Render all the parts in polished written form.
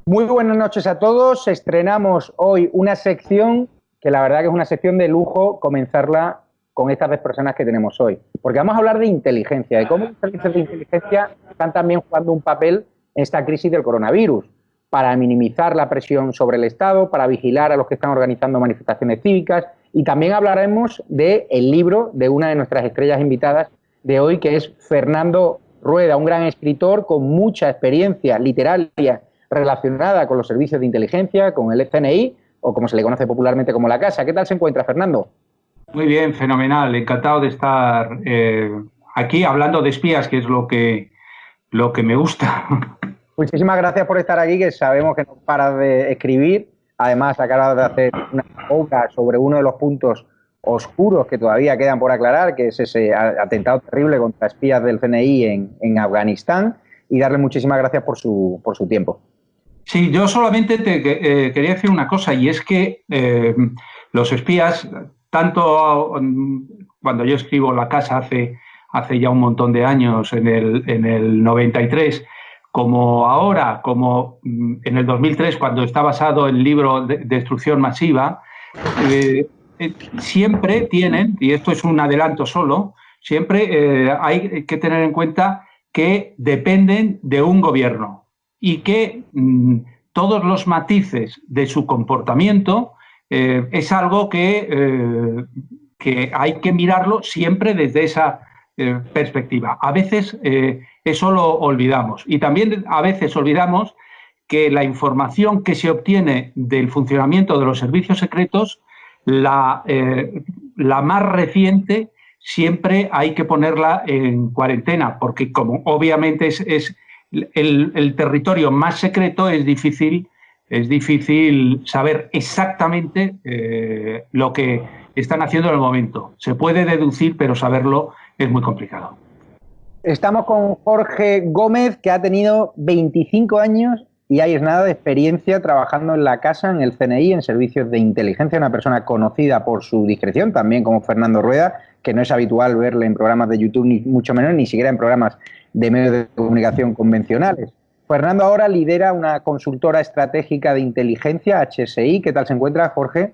Muy buenas noches a todos. Estrenamos hoy una sección que la verdad que es una sección de lujo comenzarla con estas dos personas que tenemos hoy. Porque vamos a hablar de inteligencia, de cómo los servicios de inteligencia están también jugando un papel en esta crisis del coronavirus, para minimizar la presión sobre el Estado, para vigilar a los que están organizando manifestaciones cívicas, y también hablaremos del libro de una de nuestras estrellas invitadas de hoy, que es Fernando Rueda, un gran escritor con mucha experiencia literaria relacionada con los servicios de inteligencia, con el CNI, o como se le conoce popularmente como la Casa. ¿Qué tal se encuentra, Fernando? Muy bien, fenomenal. Encantado de estar aquí hablando de espías, que es lo que me gusta. Muchísimas gracias por estar aquí, que sabemos que no paras de escribir. Además, acabas de hacer una obra sobre uno de los puntos oscuros que todavía quedan por aclarar, que es ese atentado terrible contra espías del CNI en Afganistán, y darle muchísimas gracias por su tiempo. Sí, yo solamente quería decir una cosa, y es que los espías, tanto cuando yo escribo La Casa hace ya un montón de años, en el 93, como ahora, como en el 2003, cuando está basado el libro de Destrucción Masiva, siempre tienen, y esto es un adelanto solo, siempre hay que tener en cuenta que dependen de un gobierno y que todos los matices de su comportamiento es algo que hay que mirarlo siempre desde esa perspectiva. A veces eso lo olvidamos, y también a veces olvidamos que la información que se obtiene del funcionamiento de los servicios secretos, la más reciente, siempre hay que ponerla en cuarentena, porque como obviamente es el territorio más secreto, es difícil saber exactamente lo que están haciendo en el momento. Se puede deducir, pero saberlo es muy complicado. Estamos con Jorge Gómez, que ha tenido 25 años y ahí es nada de experiencia trabajando en la Casa, en el CNI, en servicios de inteligencia, una persona conocida por su discreción, también como Fernando Rueda, que no es habitual verle en programas de YouTube, ni mucho menos, ni siquiera en programas de medios de comunicación convencionales. Fernando ahora lidera una consultora estratégica de inteligencia, HSI. ¿Qué tal se encuentra, Jorge?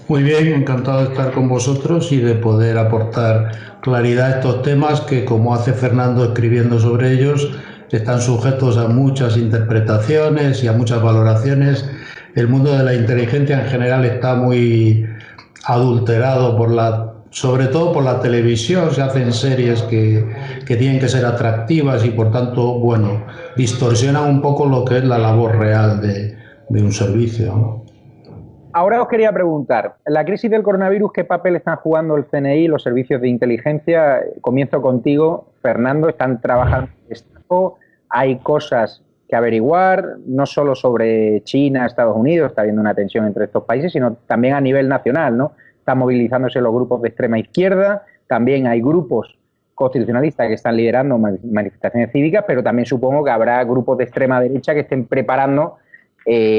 Muy bien, encantado de estar con vosotros y de poder aportar claridad a estos temas que, como hace Fernando escribiendo sobre ellos, están sujetos a muchas interpretaciones y a muchas valoraciones. El mundo de la inteligencia en general está muy adulterado sobre todo por la televisión. Se hacen series que tienen que ser atractivas y, por tanto, bueno, distorsionan un poco lo que es la labor real de un servicio, ¿no? Ahora os quería preguntar, en la crisis del coronavirus, ¿qué papel están jugando el CNI y los servicios de inteligencia? Comienzo contigo, Fernando. ¿Están trabajando en esto? ¿Hay cosas que averiguar, no solo sobre China, Estados Unidos, está habiendo una tensión entre estos países, sino también a nivel nacional, ¿no? Están movilizándose los grupos de extrema izquierda, también hay grupos constitucionalistas que están liderando manifestaciones cívicas, pero también supongo que habrá grupos de extrema derecha que estén preparando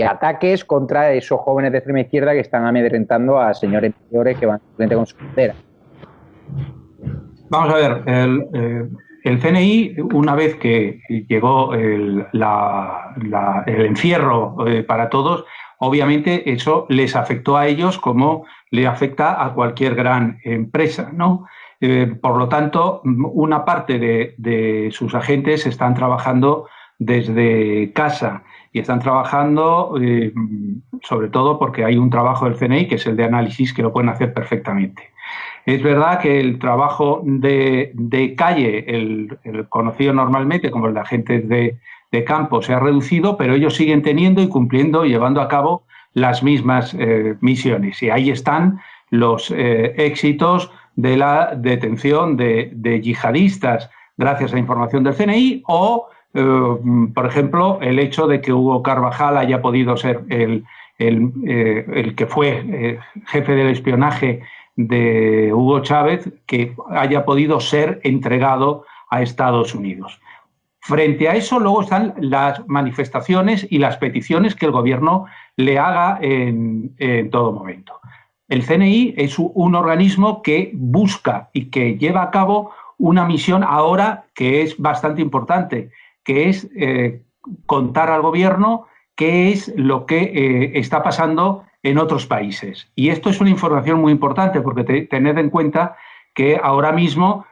ataques contra esos jóvenes de extrema izquierda que están amedrentando a señores mayores que van frente con su bandera. Vamos a ver, el CNI, una vez que llegó el encierro para todos, obviamente eso les afectó a ellos como le afecta a cualquier gran empresa, ¿no? Por lo tanto, una parte de sus agentes están trabajando desde casa y están trabajando sobre todo porque hay un trabajo del CNI, que es el de análisis, que lo pueden hacer perfectamente. Es verdad que el trabajo de calle, el conocido normalmente como el de agentes de campo, se ha reducido, pero ellos siguen teniendo y cumpliendo y llevando a cabo las mismas misiones. Y ahí están los éxitos de la detención de yihadistas gracias a la información del CNI o, por ejemplo, el hecho de que Hugo Carvajal haya podido ser el que fue jefe del espionaje de Hugo Chávez, que haya podido ser entregado a Estados Unidos. Frente a eso, luego están las manifestaciones y las peticiones que el gobierno le haga en todo momento. El CNI es un organismo que busca y que lleva a cabo una misión ahora que es bastante importante, que es contar al gobierno qué es lo que está pasando en otros países. Y esto es una información muy importante porque tened en cuenta que ahora mismo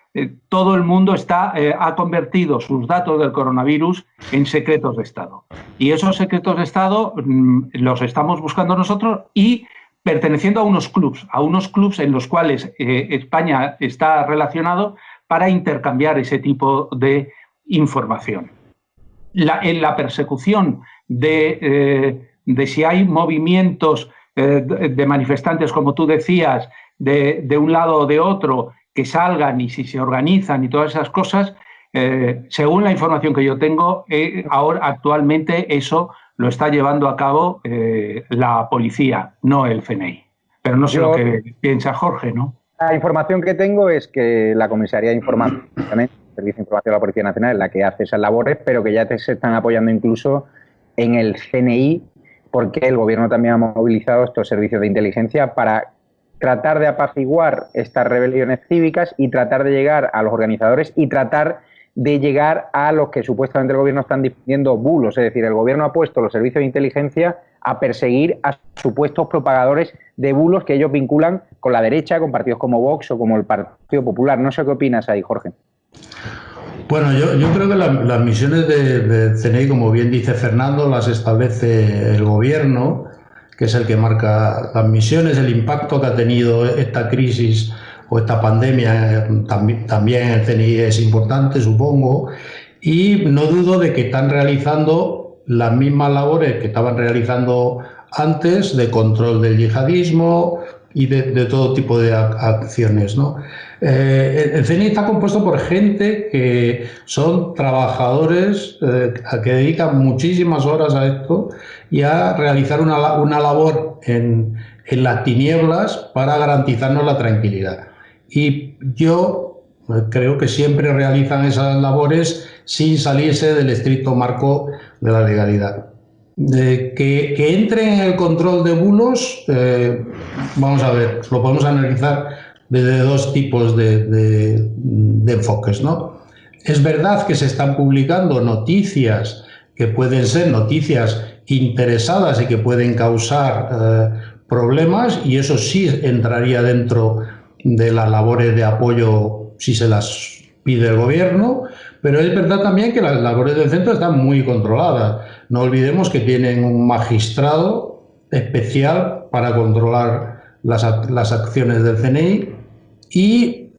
todo el mundo ha convertido sus datos del coronavirus en secretos de Estado. Y esos secretos de Estado los estamos buscando nosotros y perteneciendo a unos clubs en los cuales España está relacionado para intercambiar ese tipo de información. En la persecución de si hay movimientos de manifestantes, como tú decías, de un lado o de otro, que salgan y si se organizan y todas esas cosas, según la información que yo tengo, ahora actualmente eso lo está llevando a cabo la policía, no el CNI. Pero no sé lo que piensa Jorge, ¿no? La información que tengo es que la Comisaría de Información, el Servicio de Información de la Policía Nacional, es la que hace esas labores, pero que ya se están apoyando incluso en el CNI, porque el Gobierno también ha movilizado estos servicios de inteligencia para tratar de apaciguar estas rebeliones cívicas y tratar de llegar a los organizadores y tratar de llegar a los que supuestamente el Gobierno están difundiendo bulos. Es decir, el Gobierno ha puesto los servicios de inteligencia a perseguir a supuestos propagadores de bulos que ellos vinculan con la derecha, con partidos como Vox o como el Partido Popular. No sé qué opinas ahí, Jorge. Bueno, yo creo que las misiones de CNI, como bien dice Fernando, las establece el Gobierno, que es el que marca las misiones. El impacto que ha tenido esta crisis o esta pandemia también el CNI es importante, supongo, y no dudo de que están realizando las mismas labores que estaban realizando antes, de control del yihadismo y de todo tipo de acciones, ¿no? El CNI está compuesto por gente que son trabajadores que dedican muchísimas horas a esto y a realizar una labor en las tinieblas para garantizarnos la tranquilidad. Y yo creo que siempre realizan esas labores sin salirse del estricto marco de la legalidad. Que entre en el control de bulos, vamos a ver, lo podemos analizar desde dos tipos de enfoques, ¿no? Es verdad que se están publicando noticias que pueden ser noticias interesadas y que pueden causar problemas, y eso sí entraría dentro de las labores de apoyo si se las pide el Gobierno, pero es verdad también que las labores del centro están muy controladas. No olvidemos que tienen un magistrado especial para controlar las acciones del CNI, y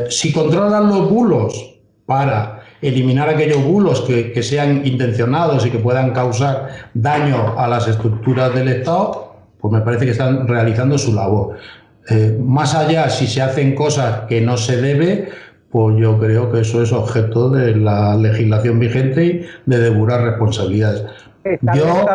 si controlan los bulos para eliminar aquellos bulos que sean intencionados y que puedan causar daño a las estructuras del Estado, pues me parece que están realizando su labor. Más allá, si se hacen cosas que no se debe, pues yo creo que eso es objeto de la legislación vigente y de depurar responsabilidades. Yo,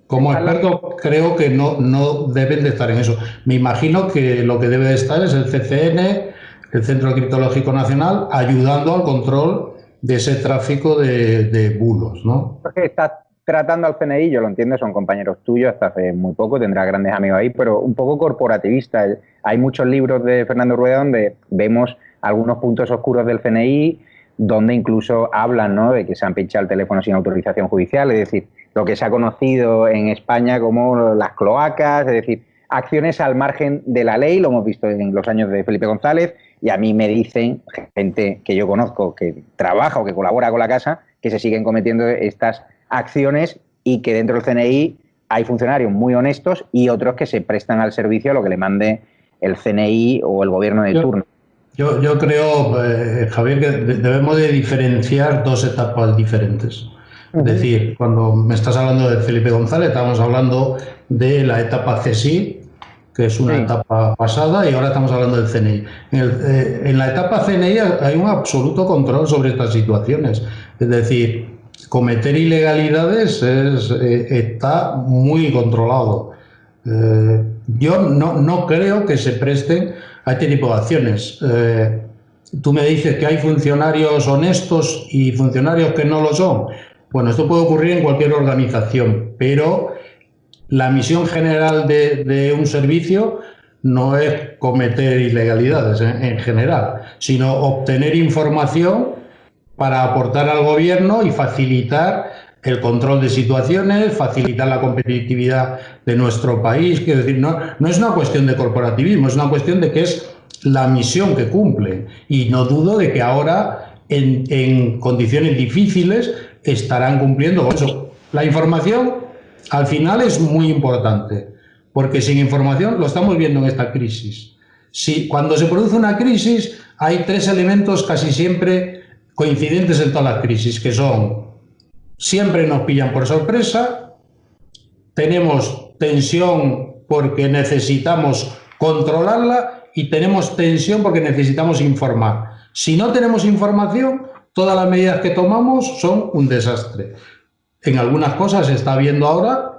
como experto, creo que no deben de estar en eso. Me imagino que lo que debe de estar es el CCN, el Centro Criptológico Nacional, ayudando al control de ese tráfico de bulos, ¿no? Porque estás tratando al CNI, yo lo entiendo, son compañeros tuyos hasta hace muy poco, tendrás grandes amigos ahí, pero un poco corporativista. Hay muchos libros de Fernando Rueda donde vemos algunos puntos oscuros del CNI, donde incluso hablan, ¿no?, de que se han pinchado el teléfono sin autorización judicial, es decir, lo que se ha conocido en España como las cloacas, es decir, acciones al margen de la ley, lo hemos visto en los años de Felipe González, y a mí me dicen gente que yo conozco que trabaja o que colabora con la casa, que se siguen cometiendo estas acciones y que dentro del CNI hay funcionarios muy honestos y otros que se prestan al servicio a lo que le mande el CNI o el Gobierno de turno. Yo creo, Javier, que debemos de diferenciar dos etapas diferentes. Es decir, cuando me estás hablando de Felipe González, estamos hablando de la etapa CSI, que es una etapa pasada, y ahora estamos hablando del CNI. En la etapa CNI hay un absoluto control sobre estas situaciones. Es decir, cometer ilegalidades está muy controlado. Yo no creo que se presten a este tipo de acciones. Tú me dices que hay funcionarios honestos y funcionarios que no lo son. Bueno, esto puede ocurrir en cualquier organización, pero la misión general de un servicio no es cometer ilegalidades en general, sino obtener información para aportar al Gobierno y facilitar el control de situaciones, facilitar la competitividad de nuestro país. Quiero decir, no es una cuestión de corporativismo, es una cuestión de que es la misión que cumplen. Y no dudo de que ahora, en condiciones difíciles, estarán cumpliendo con eso. La información, al final, es muy importante, porque sin información, lo estamos viendo en esta crisis. Cuando se produce una crisis, hay 3 elementos casi siempre coincidentes en todas las crisis, que son: siempre nos pillan por sorpresa, tenemos tensión porque necesitamos controlarla y tenemos tensión porque necesitamos informar. Si no tenemos información, todas las medidas que tomamos son un desastre. En algunas cosas se está viendo ahora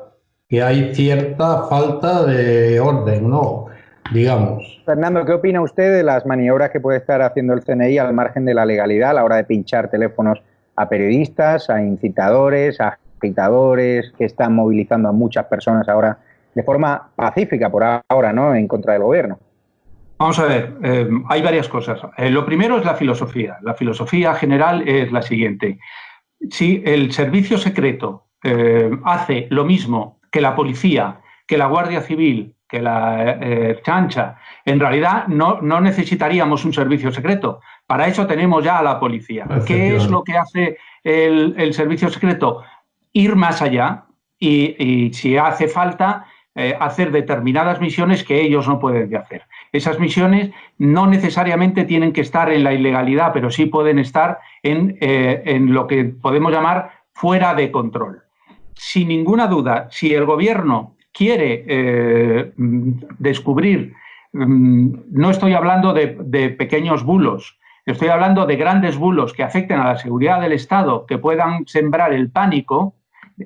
que hay cierta falta de orden, ¿no? Digamos. Fernando, ¿qué opina usted de las maniobras que puede estar haciendo el CNI al margen de la legalidad a la hora de pinchar teléfonos a periodistas, a incitadores, a agitadores que están movilizando a muchas personas ahora de forma pacífica por ahora, ¿no?, en contra del gobierno? Vamos a ver, hay varias cosas. Lo primero es la filosofía. La filosofía general es la siguiente. Si el servicio secreto hace lo mismo que la policía, que la Guardia Civil, que la chancha, en realidad no necesitaríamos un servicio secreto. Para eso tenemos ya a la policía. ¿Qué es lo que hace el servicio secreto? Ir más allá y si hace falta, hacer determinadas misiones que ellos no pueden hacer. Esas misiones no necesariamente tienen que estar en la ilegalidad, pero sí pueden estar en lo que podemos llamar fuera de control. Sin ninguna duda, si el gobierno quiere descubrir, no estoy hablando de pequeños bulos, estoy hablando de grandes bulos que afecten a la seguridad del Estado, que puedan sembrar el pánico,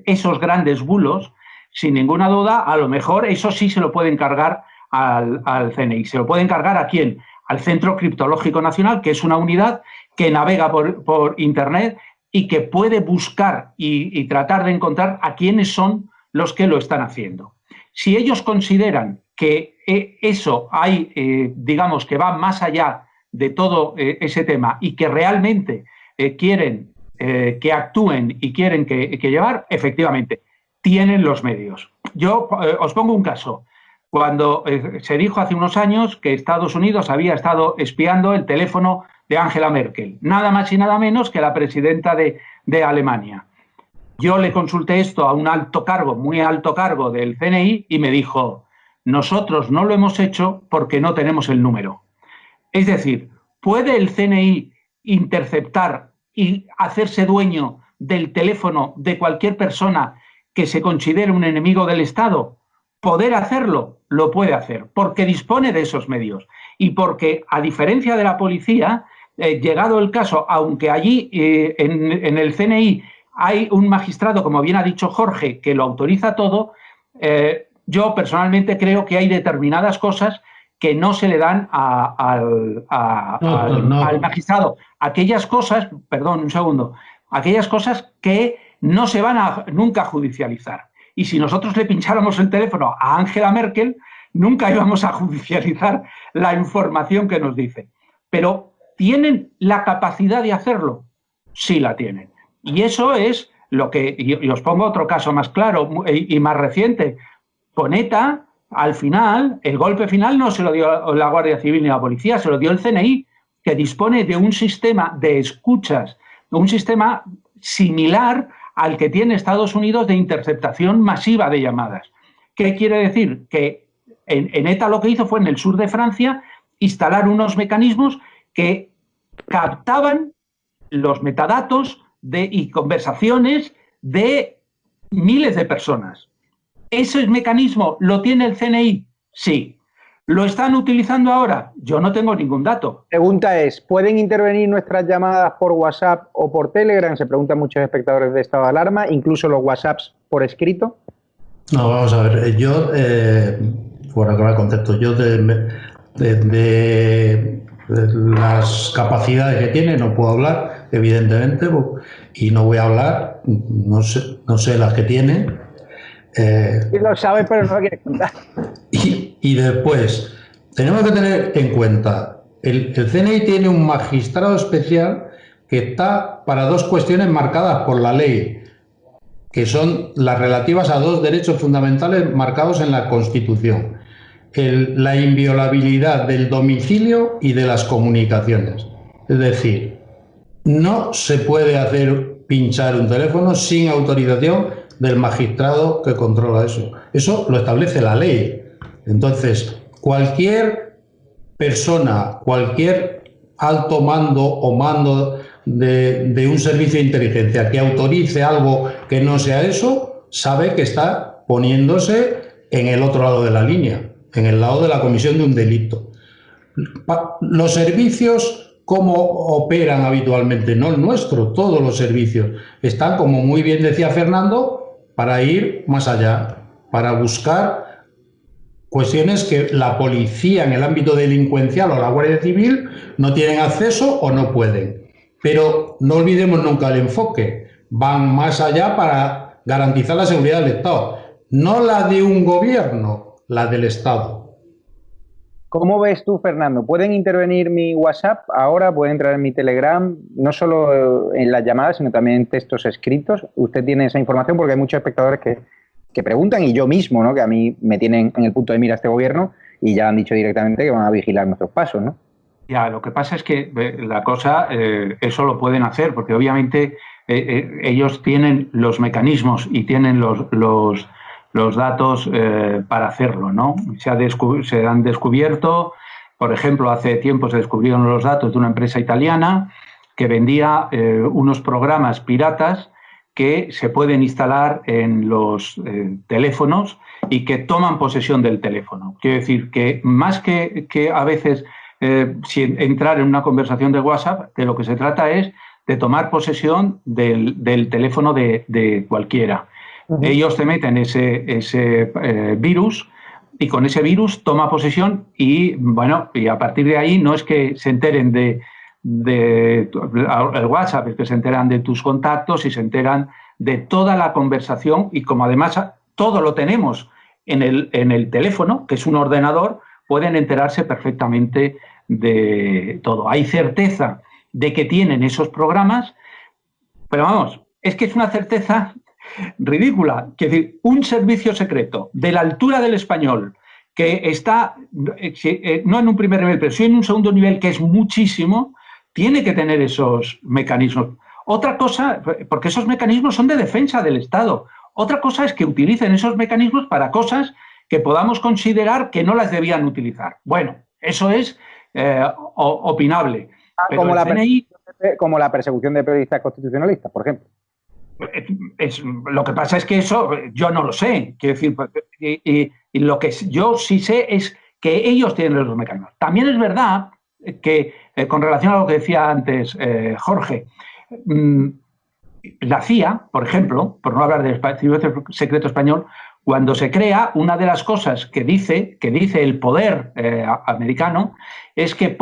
esos grandes bulos, sin ninguna duda, a lo mejor eso sí se lo pueden cargar al CNI. ¿Se lo pueden cargar a quién? Al Centro Criptológico Nacional, que es una unidad que navega por Internet y que puede buscar y tratar de encontrar a quiénes son los que lo están haciendo. Si ellos consideran que eso digamos que va más allá de todo ese tema y que realmente quieren que actúen y quieren que llevar, efectivamente, tienen los medios. Yo os pongo un caso. Cuando se dijo hace unos años que Estados Unidos había estado espiando el teléfono de Angela Merkel, nada más y nada menos que la presidenta de Alemania. Yo le consulté esto a un alto cargo, muy alto cargo del CNI, y me dijo: nosotros no lo hemos hecho porque no tenemos el número. Es decir, ¿puede el CNI interceptar y hacerse dueño del teléfono de cualquier persona que se considere un enemigo del Estado? Poder hacerlo, lo puede hacer, porque dispone de esos medios y porque, a diferencia de la policía, llegado el caso, aunque allí en el CNI hay un magistrado, como bien ha dicho Jorge, que lo autoriza todo, yo personalmente creo que hay determinadas cosas que no se le dan al magistrado. Aquellas cosas, perdón, un segundo, aquellas cosas que no se van nunca a judicializar. Y si nosotros le pincháramos el teléfono a Angela Merkel, nunca íbamos a judicializar la información que nos dice. Pero ¿tienen la capacidad de hacerlo? Sí la tienen. Y eso es lo que, y os pongo otro caso más claro y más reciente. Con ETA, al final, el golpe final no se lo dio la Guardia Civil ni la policía, se lo dio el CNI, que dispone de un sistema de escuchas, un sistema similar al que tiene Estados Unidos de interceptación masiva de llamadas. ¿Qué quiere decir? Que en ETA lo que hizo fue, en el sur de Francia, instalar unos mecanismos que captaban los metadatos y conversaciones de miles de personas. ¿Ese mecanismo lo tiene el CNI? Sí. ¿Lo están utilizando ahora? Yo no tengo ningún dato. Pregunta es, ¿pueden intervenir nuestras llamadas por WhatsApp o por Telegram? Se preguntan muchos espectadores de estado de alarma, incluso los WhatsApps por escrito. No, vamos a ver, yo, por aclarar el concepto, yo de las capacidades que tiene no puedo hablar, evidentemente, y no voy a hablar, no sé las que tiene. Sí lo sabes, pero no lo quieres contar. Y después, tenemos que tener en cuenta, el CNI tiene un magistrado especial que está para dos cuestiones marcadas por la ley. que son las relativas a dos derechos fundamentales marcados en la Constitución: la inviolabilidad del domicilio y de las comunicaciones. Es decir, no se puede hacer pinchar un teléfono sin autorización del magistrado que controla eso. Eso lo establece la ley. Entonces, cualquier persona, cualquier alto mando o mando de un servicio de inteligencia que autorice algo que no sea eso, sabe que está poniéndose en el otro lado de la línea, en el lado de la comisión de un delito. Los servicios, ¿cómo operan habitualmente? No el nuestro, todos los servicios están, como muy bien decía Fernando, para ir más allá, para buscar cuestiones que la policía en el ámbito delincuencial o la Guardia Civil no tienen acceso o no pueden. Pero no olvidemos nunca el enfoque. Van más allá para garantizar la seguridad del Estado. No la de un gobierno, la del Estado. ¿Cómo ves tú, Fernando? ¿Pueden intervenir mi WhatsApp ahora? ¿Pueden entrar en mi Telegram? No solo en las llamadas, sino también en textos escritos. Usted tiene esa información porque hay muchos espectadores que preguntan, y yo mismo, ¿no? Que a mí me tienen en el punto de mira este gobierno y ya han dicho directamente que van a vigilar nuestros pasos, ¿no? Ya, lo que pasa es que la cosa, eso lo pueden hacer, porque obviamente ellos tienen los mecanismos y tienen los datos para hacerlo, ¿no? Se han descubierto, por ejemplo, hace tiempo se descubrieron los datos de una empresa italiana que vendía unos programas piratas que se pueden instalar en los teléfonos y que toman posesión del teléfono. Quiero decir que más que a veces entrar en una conversación de WhatsApp, de lo que se trata es de tomar posesión del teléfono de cualquiera. Uh-huh. Ellos te meten ese virus y con ese virus toma posesión y, bueno, y a partir de ahí no es que se enteren el WhatsApp, es que se enteran de tus contactos y se enteran de toda la conversación, y como además todo lo tenemos en el teléfono, que es un ordenador, pueden enterarse perfectamente de todo. Hay certeza de que tienen esos programas, pero vamos, es que es una certeza ridícula. Es decir, un servicio secreto de la altura del español, que está no en un primer nivel, pero sí en un segundo nivel, que es muchísimo, tiene que tener esos mecanismos. Otra cosa, porque esos mecanismos son de defensa del Estado. Otra cosa es que utilicen esos mecanismos para cosas que podamos considerar que no las debían utilizar. Bueno, eso es opinable. Pero como la persecución de periodistas constitucionalistas, por ejemplo. Lo que pasa es que eso yo no lo sé. Quiero decir, y lo que yo sí sé es que ellos tienen los mecanismos. También es verdad que, con relación a lo que decía antes Jorge, la CIA, por ejemplo, por no hablar del Servicio Secreto Español, cuando se crea, una de las cosas que dice el poder americano es que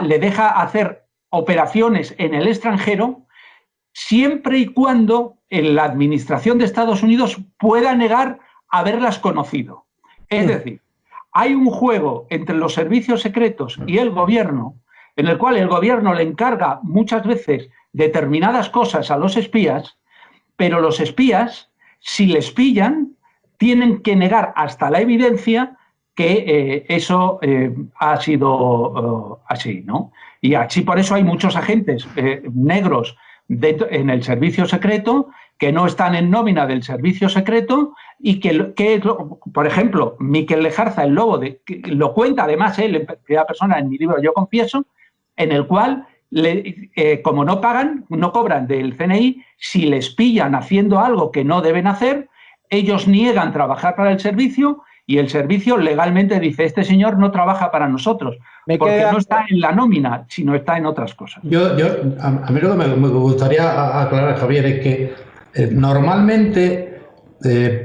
le deja hacer operaciones en el extranjero siempre y cuando la administración de Estados Unidos pueda negar haberlas conocido. Es decir, hay un juego entre los servicios secretos y el gobierno, en el cual el gobierno le encarga muchas veces determinadas cosas a los espías, pero los espías, si les pillan, tienen que negar hasta la evidencia que eso ha sido así, ¿no? Y así por eso hay muchos agentes negros en el servicio secreto que no están en nómina del servicio secreto y que por ejemplo, Miquel Lejarza, el lobo, lo cuenta además él en primera persona en mi libro Yo Confieso, en el cual, como no pagan, no cobran del CNI, si les pillan haciendo algo que no deben hacer, ellos niegan trabajar para el servicio y el servicio legalmente dice, este señor no trabaja para nosotros, porque no está en la nómina, sino está en otras cosas. A mí lo que me gustaría aclarar, Javier, es que normalmente,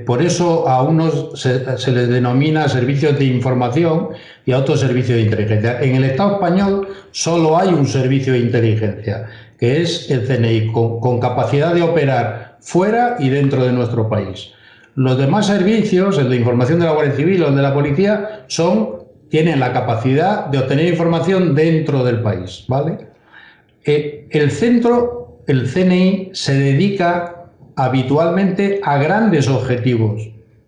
por eso a unos se les denomina servicios de información y a otros servicios de inteligencia. En el Estado español solo hay un servicio de inteligencia, que es el CNI, con capacidad de operar fuera y dentro de nuestro país. Los demás servicios, el de información de la Guardia Civil o el de la Policía, tienen la capacidad de obtener información dentro del país, ¿vale? El CNI se dedica habitualmente a grandes objetivos.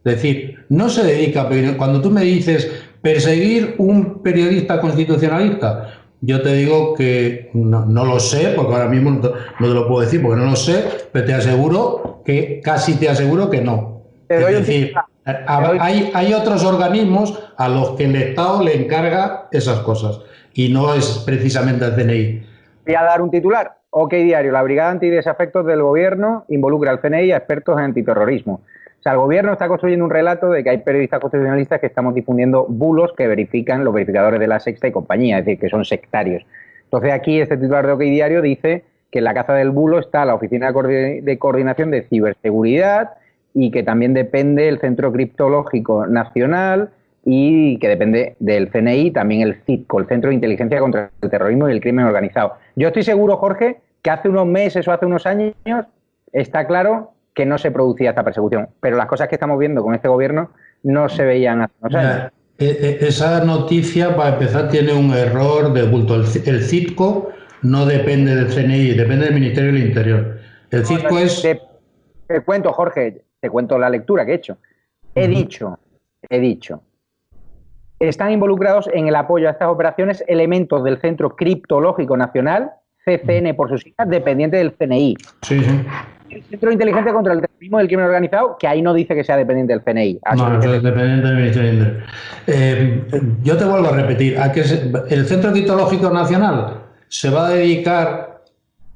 Es decir, no se dedica, cuando tú me dices perseguir un periodista constitucionalista, yo te digo que no lo sé, porque ahora mismo no te lo puedo decir, porque no lo sé, pero te aseguro que, casi te aseguro que no. Es decir, hay otros organismos a los que el Estado le encarga esas cosas, y no es precisamente el CNI. Voy a dar un titular. OK Diario, la Brigada Antidesafectos del Gobierno involucra al CNI a expertos en antiterrorismo. O sea, el Gobierno está construyendo un relato de que hay periodistas constitucionalistas que estamos difundiendo bulos que verifican los verificadores de La Sexta y compañía, es decir, que son sectarios. Entonces aquí este titular de OK Diario dice que en la caza del bulo está la Oficina de Coordinación de Ciberseguridad y que también depende el Centro Criptológico Nacional y que depende del CNI, también el CITCO, el Centro de Inteligencia contra el Terrorismo y el Crimen Organizado. Yo estoy seguro, Jorge, que hace unos meses o hace unos años está claro que no se producía esta persecución, pero las cosas que estamos viendo con este gobierno no se veían hace unos años. Esa noticia, para empezar, tiene un error de bulto. El CITCO no depende del CNI, depende del Ministerio del Interior. El CITCO es... Te cuento, Jorge, te cuento la lectura que he hecho. He dicho, están involucrados en el apoyo a estas operaciones elementos del Centro Criptológico Nacional, CCN por sus siglas, dependiente del CNI. Sí, sí. El Centro de Inteligencia contra el Terrorismo y el Crimen Organizado, que ahí no dice que sea dependiente del CNI. No, eso es dependiente del Ministerio del Interior. Yo te vuelvo a repetir, el Centro Criptológico Nacional se va a dedicar,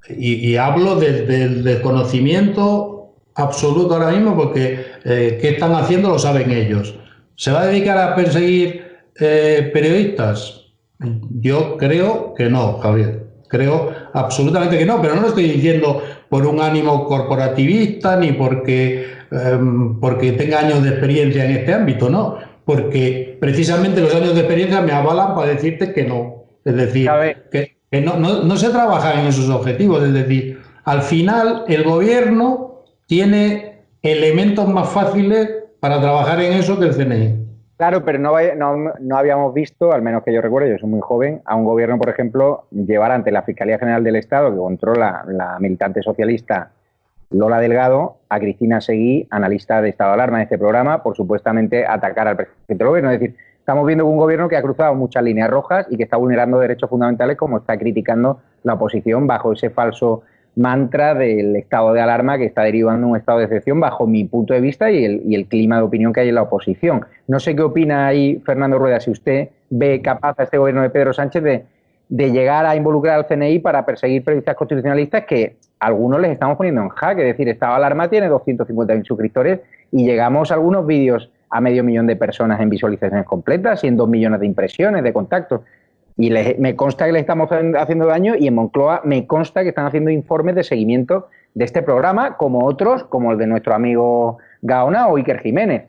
y hablo del desconocimiento absoluto ahora mismo, porque qué están haciendo lo saben ellos. ¿Se va a dedicar a perseguir periodistas? Yo creo que no, Javier. Creo absolutamente que no, pero no lo estoy diciendo por un ánimo corporativista ni porque tenga años de experiencia en este ámbito, no. Porque precisamente los años de experiencia me avalan para decirte que no. Es decir, que no se trabaja en esos objetivos. Es decir, al final el gobierno tiene elementos más fáciles para trabajar en eso que el CNI. Claro, pero no habíamos visto, al menos que yo recuerdo, yo soy muy joven, a un gobierno, por ejemplo, llevar ante la Fiscalía General del Estado, que controla la militante socialista Lola Delgado, a Cristina Seguí, analista de estado de alarma de este programa, por supuestamente atacar al presidente del gobierno. Es decir, estamos viendo un gobierno que ha cruzado muchas líneas rojas y que está vulnerando derechos fundamentales, como está criticando la oposición bajo ese falso mantra del estado de alarma que está derivando un estado de excepción bajo mi punto de vista y el clima de opinión que hay en la oposición. No sé qué opina ahí Fernando Rueda, si usted ve capaz a este gobierno de Pedro Sánchez de llegar a involucrar al CNI para perseguir periodistas constitucionalistas que algunos les estamos poniendo en jaque. Es decir, estado de alarma tiene 250.000 suscriptores y llegamos a algunos vídeos a 500.000 de personas en visualizaciones completas y en 2 millones de impresiones, de contactos. Y me consta que le estamos haciendo daño y en Moncloa me consta que están haciendo informes de seguimiento de este programa, como otros, como el de nuestro amigo Gaona o Iker Jiménez.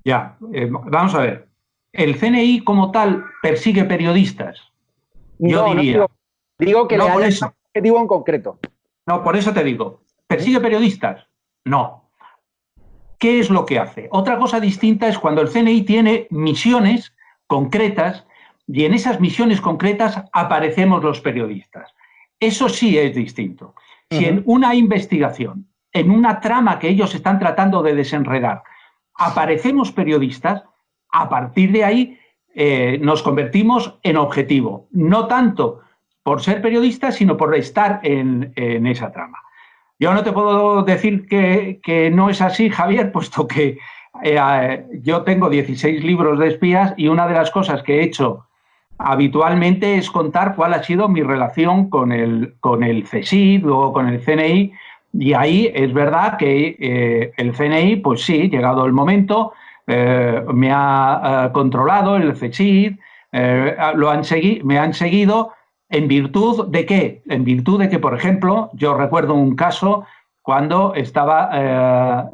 Ya, vamos a ver. ¿El CNI como tal persigue periodistas? Yo diría. No digo que no, le haya un objetivo en concreto. No, por eso te digo. ¿Persigue periodistas? No. ¿Qué es lo que hace? Otra cosa distinta es cuando el CNI tiene misiones concretas y en esas misiones concretas aparecemos los periodistas. Eso sí es distinto. Si en una investigación, en una trama que ellos están tratando de desenredar, aparecemos periodistas, a partir de ahí nos convertimos en objetivo. No tanto por ser periodistas, sino por estar en esa trama. Yo no te puedo decir que no es así, Javier, puesto que yo tengo 16 libros de espías y una de las cosas que he hecho habitualmente es contar cuál ha sido mi relación con el CSIC, luego con el CNI, y ahí es verdad que el CNI, pues sí, llegado el momento, me ha controlado, el CSIC, me han seguido. ¿En virtud de qué? En virtud de que, por ejemplo, yo recuerdo un caso cuando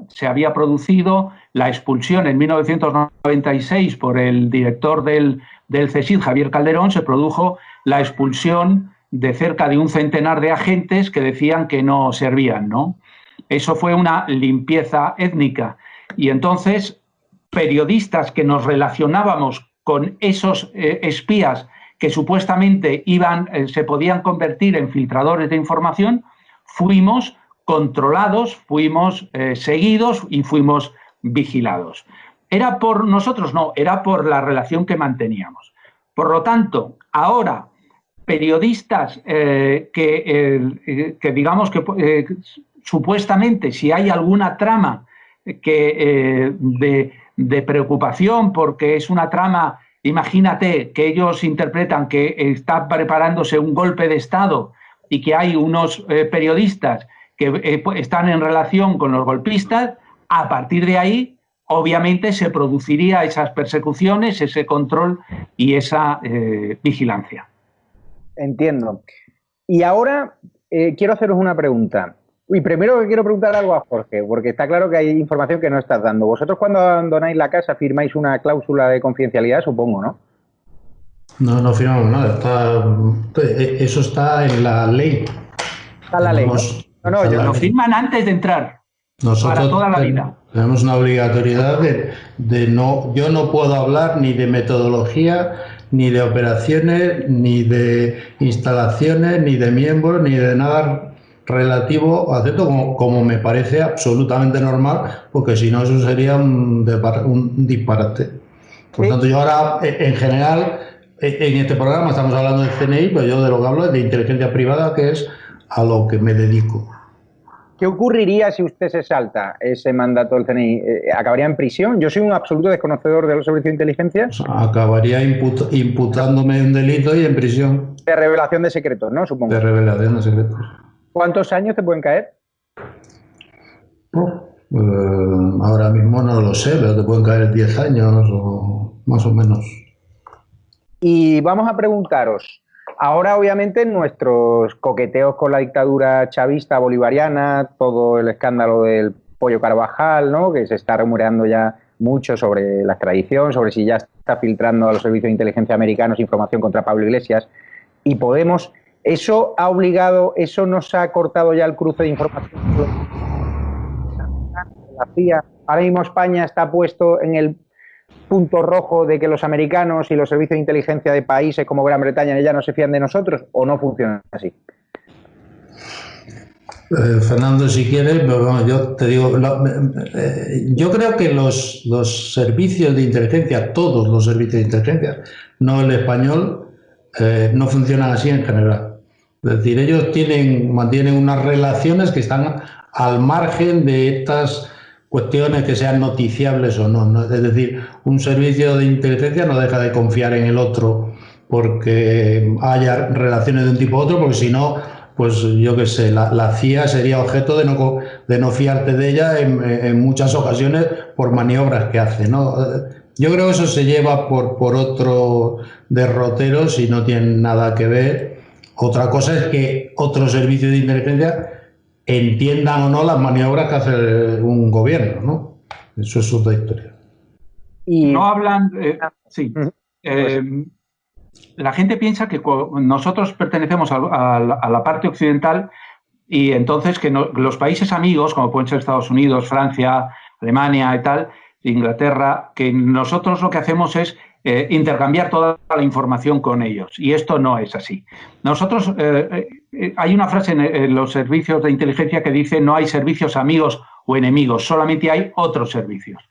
se había producido la expulsión en 1996 por el director del CSIC, Javier Calderón, se produjo la expulsión de cerca de un centenar de agentes que decían que no servían, ¿no? Eso fue una limpieza étnica. Y entonces, periodistas que nos relacionábamos con esos espías que supuestamente se podían convertir en filtradores de información, fuimos controlados, fuimos seguidos y fuimos vigilados. ¿Era por nosotros? No, era por la relación que manteníamos. Por lo tanto, ahora periodistas que digamos que supuestamente si hay alguna trama de preocupación, porque es una trama, imagínate que ellos interpretan que está preparándose un golpe de Estado y que hay unos periodistas que están en relación con los golpistas, a partir de ahí obviamente se produciría esas persecuciones, ese control y esa vigilancia. Entiendo. Y ahora quiero haceros una pregunta. Y primero quiero preguntar algo a Jorge, porque está claro que hay información que no estás dando. Vosotros cuando abandonáis la casa firmáis una cláusula de confidencialidad, supongo, ¿no? No, no firmamos nada. Eso está en la ley. Está en la ley. No, lo firman antes de entrar. Nosotros para toda la vida. Tenemos una obligatoriedad de no. Yo no puedo hablar ni de metodología, ni de operaciones, ni de instalaciones, ni de miembros, ni de nada relativo a esto, como me parece absolutamente normal, porque si no eso sería un disparate. Por tanto, yo ahora, en general, en este programa estamos hablando del CNI, pero yo de lo que hablo es de inteligencia privada, que es a lo que me dedico. ¿Qué ocurriría si usted se salta ese mandato del CNI? ¿Acabaría en prisión? Yo soy un absoluto desconocedor de los servicios de inteligencia. O sea, acabaría imputándome un delito y en prisión. De revelación de secretos, ¿no? Supongo. De revelación de secretos. ¿Cuántos años te pueden caer? Ahora mismo no lo sé, pero te pueden caer 10 años o más o menos. Y vamos a preguntaros, ahora obviamente nuestros coqueteos con la dictadura chavista bolivariana, todo el escándalo del Pollo Carvajal, ¿no?, que se está rumoreando ya mucho sobre la extradición, sobre si ya está filtrando a los servicios de inteligencia americanos información contra Pablo Iglesias y Podemos. ¿Eso ha obligado, eso nos ha cortado ya el cruce de información? La CIA, ahora mismo España está puesto en el punto rojo de que los americanos y los servicios de inteligencia de países como Gran Bretaña ya no se fían de nosotros, ¿o no funciona así? Fernando, si quieres, bueno, yo te digo, yo creo que los servicios de inteligencia, todos los servicios de inteligencia, no el español, no funcionan así en general. Es decir, ellos mantienen unas relaciones que están al margen de estas cuestiones que sean noticiables o no, ¿no? Es decir, un servicio de inteligencia no deja de confiar en el otro porque haya relaciones de un tipo u otro, porque si no, pues yo qué sé, la CIA sería objeto de no fiarte de ella en muchas ocasiones por maniobras que hace, ¿no? Yo creo que eso se lleva por otro derrotero si no tiene nada que ver. Otra cosa es que otros servicios de inteligencia entiendan o no las maniobras que hace un gobierno, ¿no? Eso es otra historia. Y no hablan... sí. La gente piensa que nosotros pertenecemos a la parte occidental y entonces que los países amigos, como pueden ser Estados Unidos, Francia, Alemania y tal, Inglaterra, que nosotros lo que hacemos es intercambiar toda la información con ellos. Y esto no es así. Nosotros, hay una frase en los servicios de inteligencia que dice no hay servicios amigos o enemigos, solamente hay otros servicios.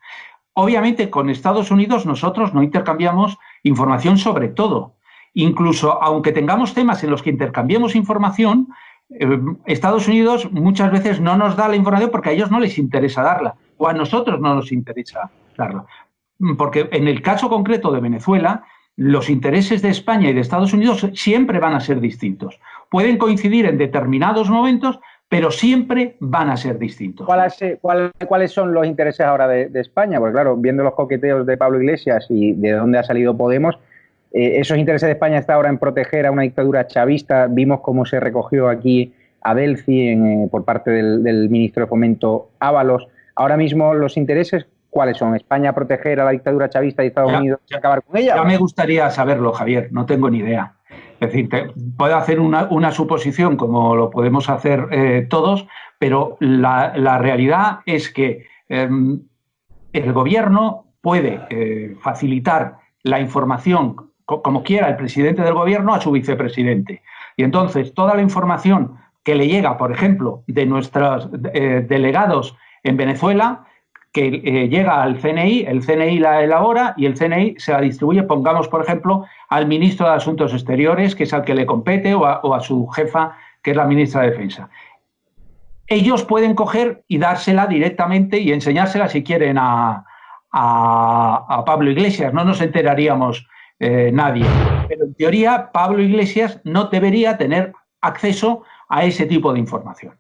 Obviamente con Estados Unidos nosotros no intercambiamos información sobre todo. Incluso aunque tengamos temas en los que intercambiemos información, Estados Unidos muchas veces no nos da la información porque a ellos no les interesa darla, o a nosotros no nos interesa darla. Porque en el caso concreto de Venezuela, los intereses de España y de Estados Unidos siempre van a ser distintos. Pueden coincidir en determinados momentos, pero siempre van a ser distintos. ¿Cuáles son los intereses ahora de España? Porque claro, viendo los coqueteos de Pablo Iglesias y de dónde ha salido Podemos, esos intereses de España está ahora en proteger a una dictadura chavista. Vimos cómo se recogió aquí a Delphi por parte del ministro de Fomento Ábalos. Ahora mismo los intereses, ¿cuáles son? ¿España proteger a la dictadura chavista y Estados Unidos y acabar con ella? Ya me gustaría saberlo, Javier, no tengo ni idea. Es decir, puedo hacer una suposición como lo podemos hacer todos, pero la realidad es que el gobierno puede facilitar la información como quiera el presidente del gobierno a su vicepresidente. Y entonces toda la información que le llega, por ejemplo, de nuestros delegados en Venezuela, que llega al CNI, el CNI la elabora y el CNI se la distribuye, pongamos, por ejemplo, al ministro de Asuntos Exteriores, que es al que le compete, o a su jefa, que es la ministra de Defensa. Ellos pueden coger y dársela directamente y enseñársela, si quieren, a Pablo Iglesias. No nos enteraríamos nadie. Pero en teoría, Pablo Iglesias no debería tener acceso a ese tipo de información.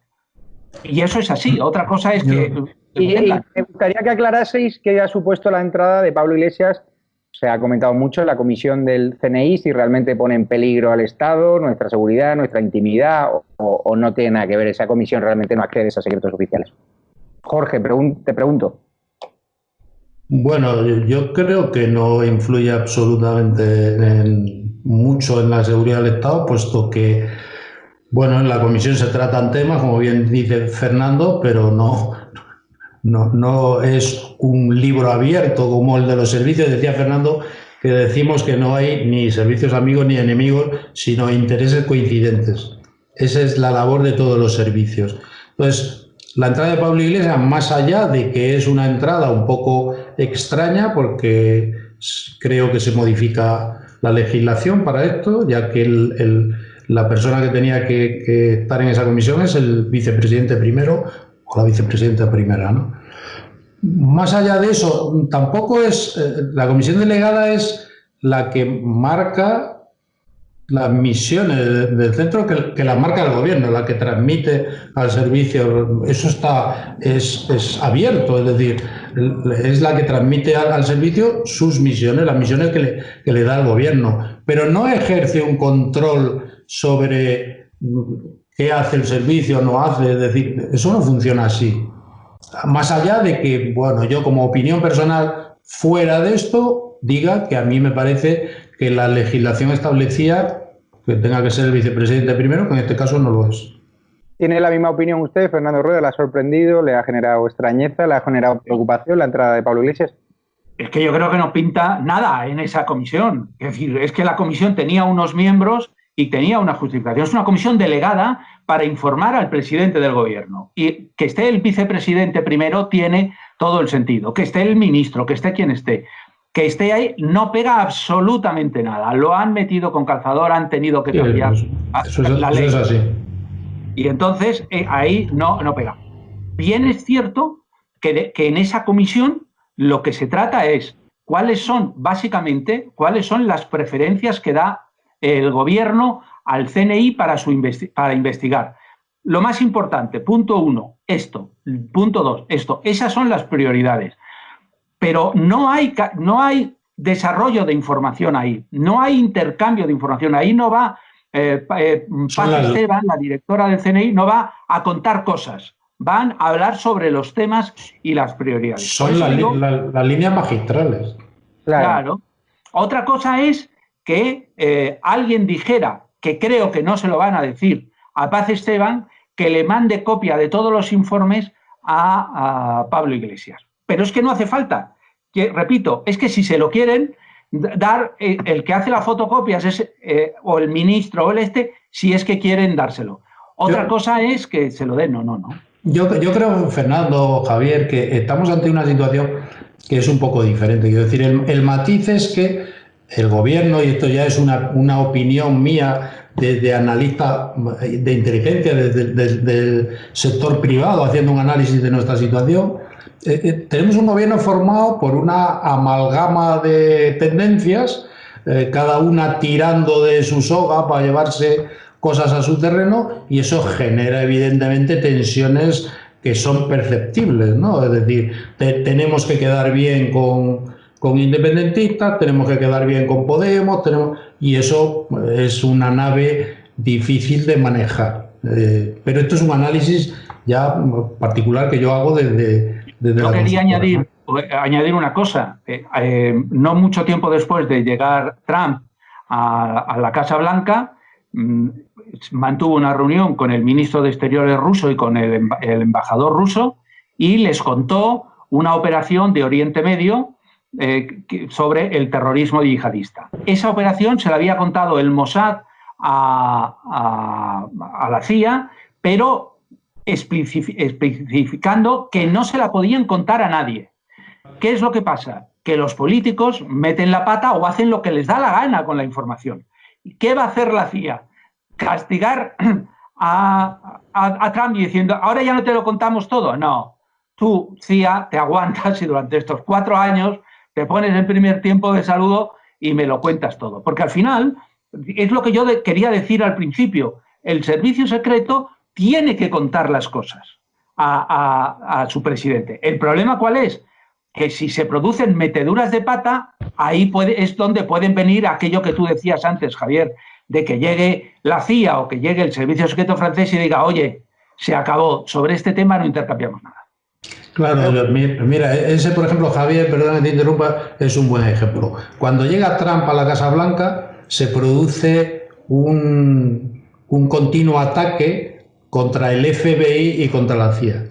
Y eso es así. Otra cosa es que... Y me gustaría que aclaraseis qué ha supuesto la entrada de Pablo Iglesias. Se ha comentado mucho en la comisión del CNI, si realmente pone en peligro al Estado, nuestra seguridad, nuestra intimidad, o no tiene nada que ver. Esa comisión realmente no accede a secretos oficiales. Jorge, te pregunto. Bueno, yo creo que no influye absolutamente mucho en la seguridad del Estado, puesto que, bueno, en la comisión se tratan temas, como bien dice Fernando, pero no es un libro abierto como el de los servicios. Decía Fernando que decimos que no hay ni servicios amigos ni enemigos, sino intereses coincidentes. Esa es la labor de todos los servicios. Entonces, la entrada de Pablo Iglesias, más allá de que es una entrada un poco extraña, porque creo que se modifica la legislación para esto, ya que la persona que tenía que estar en esa comisión es el vicepresidente primero o la vicepresidenta primera, ¿no? Más allá de eso, tampoco es... la comisión delegada es la que marca las misiones del centro, que la marca el gobierno, la que transmite al servicio. Eso es abierto, es decir, es la que transmite al servicio sus misiones, las misiones que le da el gobierno, pero no ejerce un control sobre qué hace el servicio o no hace. Es decir, eso no funciona así. Más allá de que, bueno, yo como opinión personal, fuera de esto, diga que a mí me parece que la legislación establecía que tenga que ser el vicepresidente primero, que en este caso no lo es. ¿Tiene la misma opinión usted, Fernando Rueda? ¿Le ha sorprendido? ¿Le ha generado extrañeza? ¿Le ha generado preocupación la entrada de Pablo Iglesias? Es que yo creo que no pinta nada en esa comisión. Es decir, es que la comisión tenía unos miembros y tenía una justificación. Es una comisión delegada para informar al presidente del gobierno. Y que esté el vicepresidente primero tiene todo el sentido. Que esté el ministro, que esté quien esté. Que esté ahí no pega absolutamente nada. Lo han metido con calzador, han tenido que cambiar la ley. Eso es así. Y entonces ahí no pega. Bien es cierto que en esa comisión lo que se trata es cuáles son las preferencias que da el gobierno al CNI para investigar. Lo más importante, punto 1, esto. Punto 2, esto. Esas son las prioridades. Pero no hay desarrollo de información ahí, no hay intercambio de información. Ahí no va, Paz Esteban, la directora del CNI, no va a contar cosas. Van a hablar sobre los temas y las prioridades. Son las líneas magistrales. Claro. Otra cosa es que alguien dijera, que creo que no se lo van a decir a Paz Esteban, que le mande copia de todos los informes a Pablo Iglesias. Pero es que no hace falta. Que, repito, es que si se lo quieren dar, el que hace las fotocopias es o el ministro o si es que quieren dárselo. Otra cosa es que se lo den, no. Yo creo, Fernando, Javier, que estamos ante una situación que es un poco diferente. Quiero decir, el matiz es que el gobierno, y esto ya es una opinión mía de analista de inteligencia del sector privado, haciendo un análisis de nuestra situación, tenemos un gobierno formado por una amalgama de tendencias, cada una tirando de su soga para llevarse cosas a su terreno, y eso genera evidentemente tensiones que son perceptibles, ¿no? Es decir, tenemos que quedar bien con independentistas, tenemos que quedar bien con Podemos, y eso es una nave difícil de manejar. Pero esto es un análisis ya particular que yo hago desde yo quería añadir una cosa. No mucho tiempo después de llegar Trump a la Casa Blanca, mantuvo una reunión con el ministro de Exteriores ruso y con el embajador ruso y les contó una operación de Oriente Medio sobre el terrorismo yihadista. Esa operación se la había contado el Mossad a la CIA, pero especificando que no se la podían contar a nadie. ¿Qué es lo que pasa? Que los políticos meten la pata o hacen lo que les da la gana con la información. ¿Qué va a hacer la CIA? ¿Castigar a Trump diciendo, ahora ya no te lo contamos todo? No. Tú, CIA, te aguantas y durante estos 4 años te pones en primer tiempo de saludo y me lo cuentas todo. Porque al final, es lo que yo quería decir al principio, el servicio secreto tiene que contar las cosas a su presidente. ¿El problema cuál es? Que si se producen meteduras de pata, ahí es donde pueden venir aquello que tú decías antes, Javier, de que llegue la CIA o que llegue el servicio secreto francés y diga, oye, se acabó, sobre este tema no intercambiamos nada. Claro, mira, ese, por ejemplo, Javier, perdón que te interrumpa, es un buen ejemplo. Cuando llega Trump a la Casa Blanca, se produce un continuo ataque contra el FBI y contra la CIA.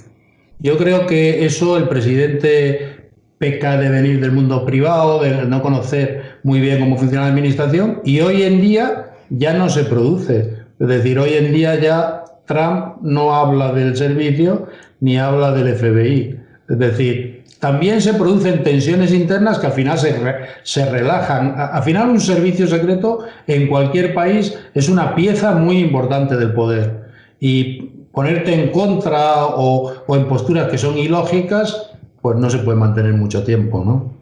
Yo creo que eso el presidente peca de venir del mundo privado, de no conocer muy bien cómo funciona la administración, y hoy en día ya no se produce. Es decir, hoy en día ya Trump no habla del servicio ni habla del FBI. Es decir, también se producen tensiones internas que al final se relajan. Al final un servicio secreto en cualquier país es una pieza muy importante del poder. Y ponerte en contra o en posturas que son ilógicas, pues no se puede mantener mucho tiempo, ¿no?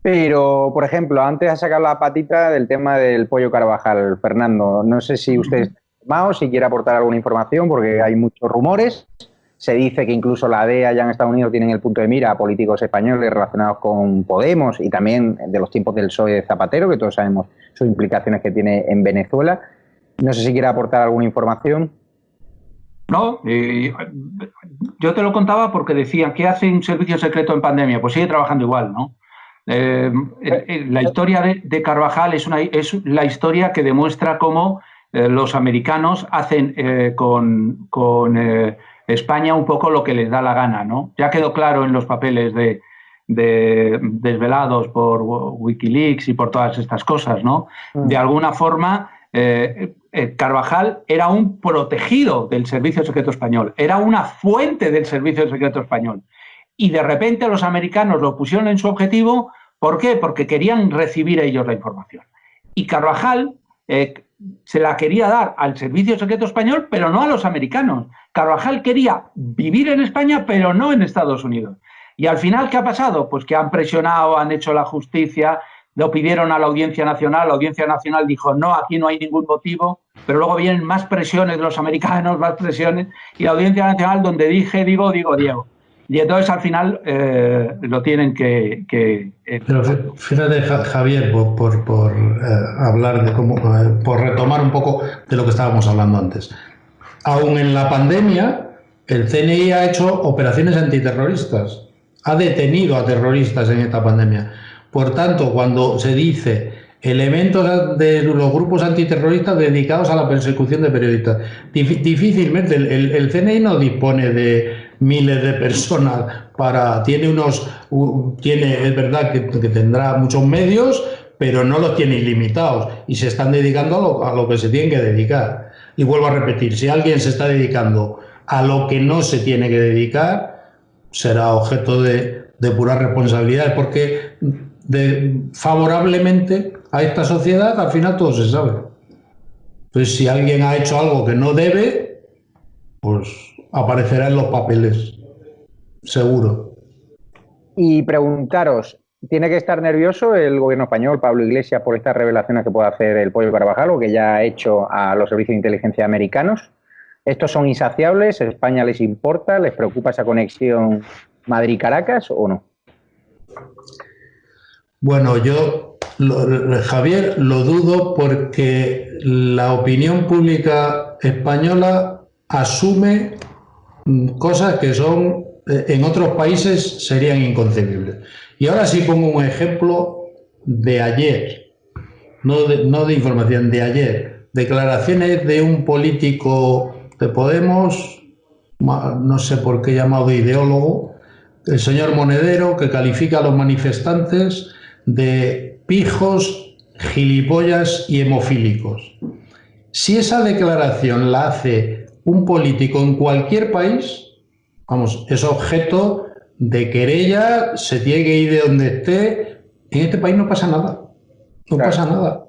Pero, por ejemplo, antes ha sacado la patita del tema del pollo Carvajal, Fernando. No sé si usted está informado, si quiere aportar alguna información, porque hay muchos rumores. Se dice que incluso la DEA allá en Estados Unidos tienen el punto de mira a políticos españoles relacionados con Podemos y también de los tiempos del PSOE de Zapatero, que todos sabemos sus implicaciones que tiene en Venezuela. No sé si quiere aportar alguna información. No, yo te lo contaba porque decían, ¿qué hace un servicio secreto en pandemia? Pues sigue trabajando igual, ¿no? La historia de Carvajal es la historia que demuestra cómo los americanos hacen con España un poco lo que les da la gana, ¿no? Ya quedó claro en los papeles desvelados por Wikileaks y por todas estas cosas, ¿no? De alguna forma, Carvajal era un protegido del Servicio Secreto Español, era una fuente del Servicio Secreto Español. Y de repente los americanos lo pusieron en su objetivo. ¿Por qué? Porque querían recibir ellos la información. Y Carvajal se la quería dar al Servicio Secreto Español, pero no a los americanos. Carvajal quería vivir en España, pero no en Estados Unidos. Y al final, ¿qué ha pasado? Pues que han presionado, han hecho la justicia, lo pidieron a la Audiencia Nacional dijo, no, aquí no hay ningún motivo, pero luego vienen más presiones de los americanos, más presiones, y la Audiencia Nacional donde digo. Y entonces al final lo tienen que Pero fíjate, Javier, por hablar de cómo, por retomar un poco de lo que estábamos hablando antes. Aún en la pandemia, el CNI ha hecho operaciones antiterroristas, ha detenido a terroristas en esta pandemia. Por tanto, cuando se dice elementos de los grupos antiterroristas dedicados a la persecución de periodistas, difícilmente el CNI no dispone de miles de personas es verdad que tendrá muchos medios, pero no los tiene ilimitados y se están dedicando a lo que se tienen que dedicar. Y vuelvo a repetir, si alguien se está dedicando a lo que no se tiene que dedicar, será objeto de puras responsabilidades, porque favorablemente a esta sociedad al final todo se sabe. Entonces, si alguien ha hecho algo que no debe, pues aparecerá en los papeles, seguro. Y preguntaros, ¿tiene que estar nervioso el gobierno español, Pablo Iglesias, por estas revelaciones que puede hacer el pollo Carvajal o que ya ha hecho a los servicios de inteligencia americanos? ¿Estos son insaciables? ¿A España les importa? ¿Les preocupa esa conexión Madrid-Caracas o no? Bueno, Javier, lo dudo porque la opinión pública española asume cosas que son en otros países serían inconcebibles. Y ahora sí pongo un ejemplo de ayer, no de información, de ayer. Declaraciones de un político de Podemos, no sé por qué llamado ideólogo, el señor Monedero, que califica a los manifestantes de pijos, gilipollas y hemofílicos. Si esa declaración la hace un político en cualquier país, vamos, es objeto de querella, se tiene que ir de donde esté. En este país no pasa nada. No pasa nada.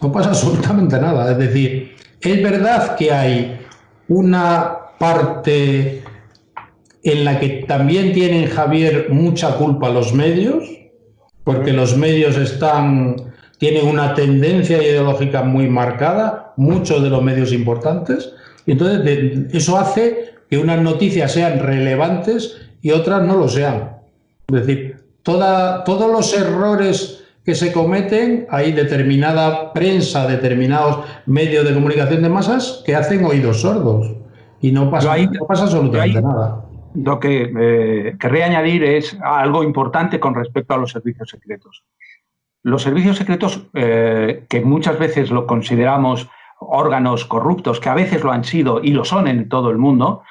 No pasa absolutamente nada. Es decir, es verdad que hay una parte en la que también tienen, Javier, mucha culpa los medios, porque los medios tienen una tendencia ideológica muy marcada, muchos de los medios importantes, y entonces eso hace que unas noticias sean relevantes y otras no lo sean. Es decir, todos los errores que se cometen, hay determinada prensa, determinados medios de comunicación de masas que hacen oídos sordos y no pasa absolutamente nada. Lo que querría añadir es algo importante con respecto a los servicios secretos. Los servicios secretos, que muchas veces lo consideramos órganos corruptos, que a veces lo han sido y lo son en todo el mundo,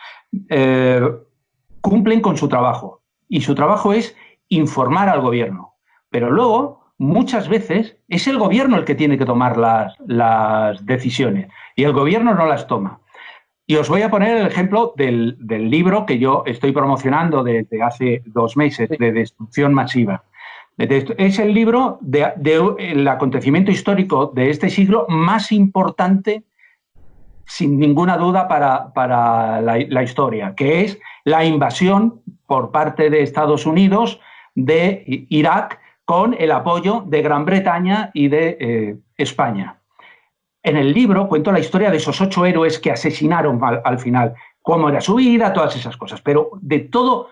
cumplen con su trabajo. Y su trabajo es informar al gobierno. Pero luego, muchas veces, es el gobierno el que tiene que tomar las decisiones. Y el gobierno no las toma. Y os voy a poner el ejemplo del libro que yo estoy promocionando desde hace 2 meses, de Destrucción Masiva. Es el libro del acontecimiento histórico de este siglo más importante, sin ninguna duda, para la historia, que es la invasión por parte de Estados Unidos de Irak con el apoyo de Gran Bretaña y de España. En el libro cuento la historia de esos 8 héroes que asesinaron al final, cómo era su vida, todas esas cosas. Pero dentro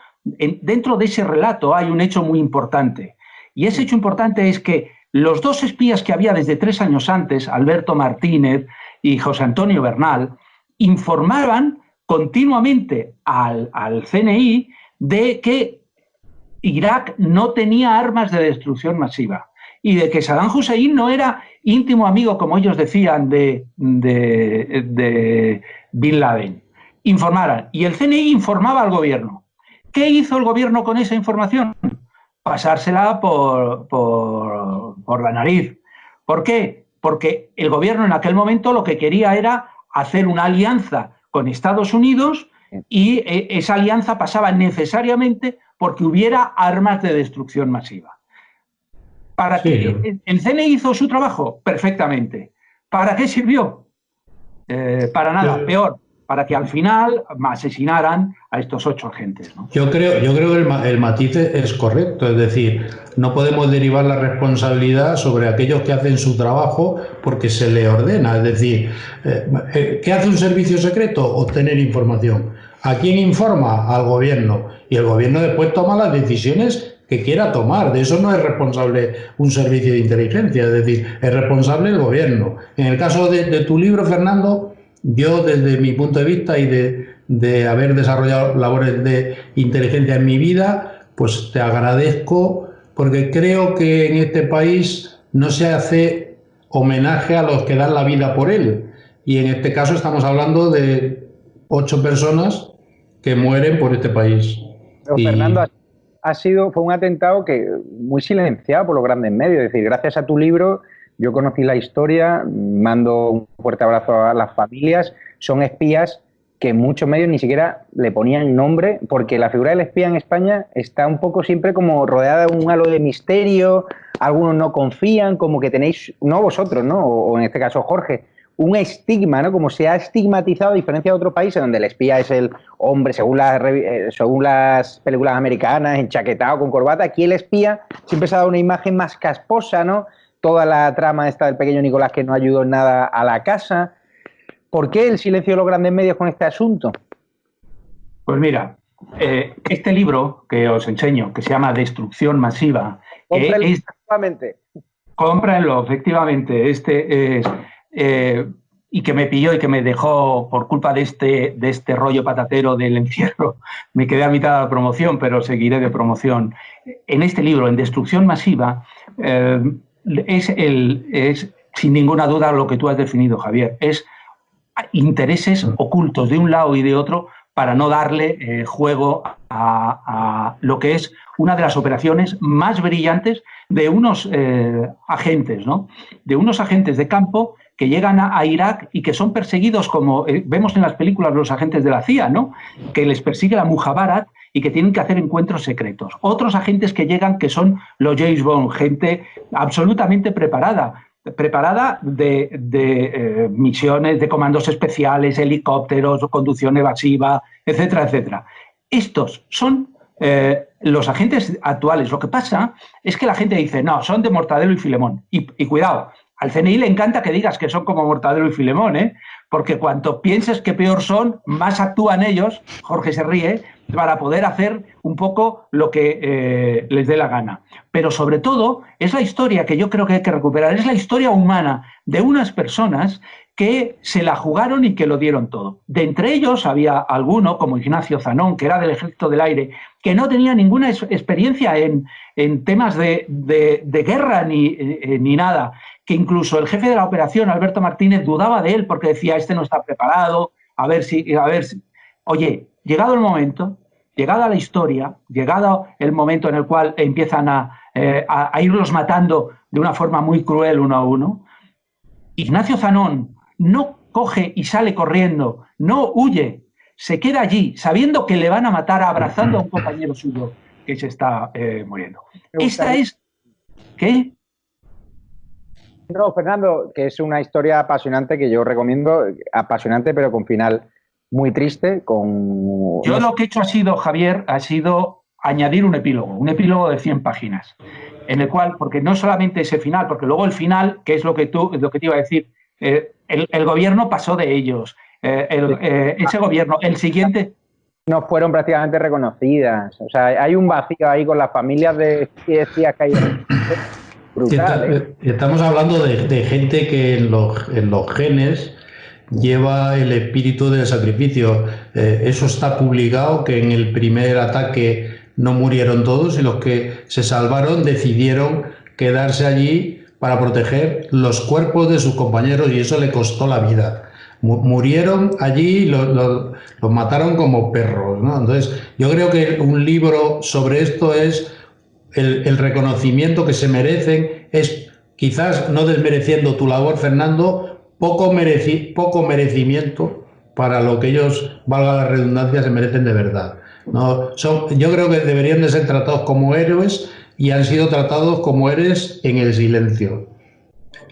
de ese relato hay un hecho muy importante. Y ese hecho importante es que los 2 espías que había desde 3 años antes, Alberto Martínez y José Antonio Bernal, informaban continuamente al CNI de que Irak no tenía armas de destrucción masiva y de que Saddam Hussein no era íntimo amigo, como ellos decían, de Bin Laden. Informaran. Y el CNI informaba al gobierno. ¿Qué hizo el gobierno con esa información? Pasársela por la nariz. ¿Por qué? Porque el gobierno en aquel momento lo que quería era hacer una alianza con Estados Unidos y esa alianza pasaba necesariamente porque hubiera armas de destrucción masiva. ¿Para qué? ¿El CNI hizo su trabajo? Perfectamente. ¿Para qué sirvió? Para nada, peor. Para que al final asesinaran a estos 8 agentes, ¿no? Yo creo que el matiz es correcto, es decir, no podemos derivar la responsabilidad sobre aquellos que hacen su trabajo porque se le ordena, es decir, ¿qué hace un servicio secreto? Obtener información. ¿A quién informa? Al gobierno. Y el gobierno después toma las decisiones que quiera tomar. De eso no es responsable un servicio de inteligencia, es decir, es responsable el gobierno. En el caso de tu libro, Fernando, yo desde mi punto de vista y de haber desarrollado labores de inteligencia en mi vida, pues te agradezco porque creo que en este país no se hace homenaje a los que dan la vida por él. Y en este caso estamos hablando de 8 personas que mueren por este país. Pero, Fernando, fue un atentado muy silenciado por los grandes medios. Es decir, gracias a tu libro yo conocí la historia, mando un fuerte abrazo a las familias. Son espías que muchos medios ni siquiera le ponían nombre, porque la figura del espía en España está un poco siempre como rodeada de un halo de misterio. Algunos no confían, como que tenéis, no vosotros, ¿no? O en este caso Jorge, un estigma, ¿no? Como se ha estigmatizado, a diferencia de otros países donde el espía es el hombre, según las películas americanas, enchaquetado con corbata. Aquí el espía siempre se ha dado una imagen más casposa, ¿no? Toda la trama esta del pequeño Nicolás que no ayudó en nada a la casa. ¿Por qué el silencio de los grandes medios con este asunto? Pues mira, este libro que os enseño, que se llama Destrucción Masiva, cómprenlo, efectivamente. Este es y que me pilló y que me dejó por culpa de este rollo patatero del encierro. Me quedé a mitad de la promoción, pero seguiré de promoción. En este libro, en Destrucción Masiva, es sin ninguna duda lo que tú has definido, Javier. Es intereses ocultos de un lado y de otro para no darle juego a lo que es una de las operaciones más brillantes de unos agentes, ¿no? De unos agentes de campo que llegan a Irak y que son perseguidos como vemos en las películas los agentes de la CIA, ¿no? Que les persigue la Mujabbarat y que tienen que hacer encuentros secretos. Otros agentes que llegan que son los James Bond, gente absolutamente preparada de misiones, de comandos especiales, helicópteros, conducción evasiva, etcétera, etcétera. Estos son los agentes actuales. Lo que pasa es que la gente dice, no, son de Mortadelo y Filemón. Y cuidado, al CNI le encanta que digas que son como Mortadelo y Filemón, porque cuanto pienses que peor son, más actúan ellos, Jorge se ríe, para poder hacer un poco lo que les dé la gana. Pero sobre todo es la historia que yo creo que hay que recuperar, es la historia humana de unas personas que se la jugaron y que lo dieron todo. De entre ellos había alguno, como Ignacio Zanón, que era del Ejército del Aire, que no tenía ninguna experiencia en temas de guerra ni nada, que incluso el jefe de la operación, Alberto Martínez, dudaba de él porque decía, este no está preparado, a ver si... Oye, llegado el momento, llegada la historia, llegado el momento en el cual empiezan a irlos matando de una forma muy cruel uno a uno, Ignacio Zanón no coge y sale corriendo, no huye, se queda allí sabiendo que le van a matar abrazando a un compañero suyo que se está muriendo. Esta es... ¿Qué? No, Fernando, que es una historia apasionante que yo recomiendo, apasionante pero con final muy triste. Yo lo que he hecho Javier, ha sido añadir un epílogo de 100 páginas, en el cual, porque no solamente ese final, porque luego el final, que es lo que te iba a decir, el gobierno pasó de ellos, ese gobierno, el siguiente... No fueron prácticamente reconocidas, o sea, hay un vacío ahí con las familias de espías que hay... Brutal, Estamos hablando de gente que en los genes lleva el espíritu del sacrificio. Eso está publicado, que en el primer ataque no murieron todos y los que se salvaron decidieron quedarse allí para proteger los cuerpos de sus compañeros y eso le costó la vida. Murieron allí, los mataron como perros, ¿no? Entonces, yo creo que un libro sobre esto es el reconocimiento que se merecen, es quizás no desmereciendo tu labor, Fernando, poco merecimiento para lo que ellos, valga la redundancia, se merecen de verdad, ¿no? Yo creo que deberían de ser tratados como héroes y han sido tratados como héroes en el silencio,